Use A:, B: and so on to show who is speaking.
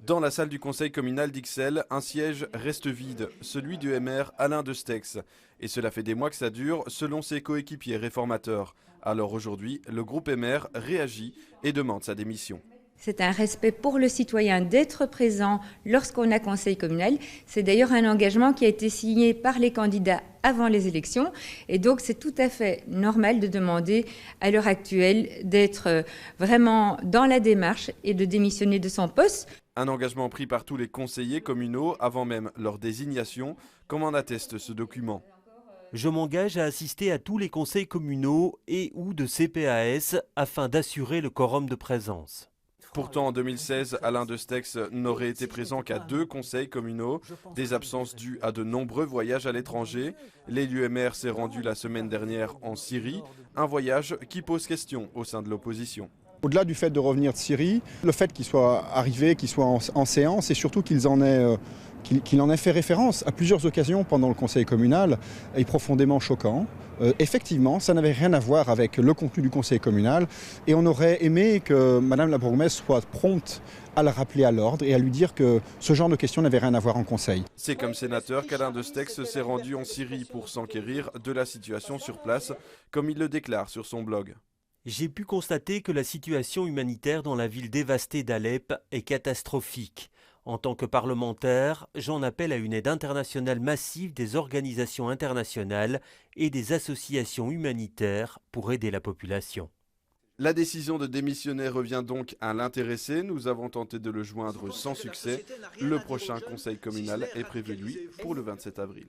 A: Dans la salle du conseil communal d'Ixelles, un siège reste vide, celui du MR Alain Destex. Et cela fait des mois que ça dure, selon ses coéquipiers réformateurs. Alors aujourd'hui, le groupe MR réagit et demande sa démission.
B: C'est un respect pour le citoyen d'être présent lorsqu'on a conseil communal. C'est d'ailleurs un engagement qui a été signé par les candidats avant les élections. Et donc, c'est tout à fait normal de demander à l'heure actuelle d'être vraiment dans la démarche et de démissionner de son poste.
A: Un engagement pris par tous les conseillers communaux avant même leur désignation, comme en atteste ce document.
C: Je m'engage à assister à tous les conseils communaux et ou de CPAS afin d'assurer le quorum de présence.
A: Pourtant, en 2016, Alain Destex n'aurait été présent qu'à 2 conseils communaux, des absences dues à de nombreux voyages à l'étranger. L'élu MR s'est rendu la semaine dernière en Syrie, un voyage qui pose question au sein de l'opposition.
D: Au-delà du fait de revenir de Syrie, le fait qu'il soit arrivé, qu'il soit en séance et surtout qu'il en ait fait référence à plusieurs occasions pendant le conseil communal est profondément choquant. Effectivement, ça n'avait rien à voir avec le contenu du conseil communal et on aurait aimé que Madame la bourgmestre soit prompte à la rappeler à l'ordre et à lui dire que ce genre de questions n'avait rien à voir en conseil.
A: C'est comme sénateur qu'Alain Destex s'est rendu en Syrie pour s'enquérir de la situation sur place, comme il le déclare sur son blog.
C: J'ai pu constater que la situation humanitaire dans la ville dévastée d'Alep est catastrophique. En tant que parlementaire, j'en appelle à une aide internationale massive des organisations internationales et des associations humanitaires pour aider la population.
A: La décision de démissionner revient donc à l'intéressé. Nous avons tenté de le joindre sans succès. Le prochain conseil communal est prévu, lui, pour le 27 avril.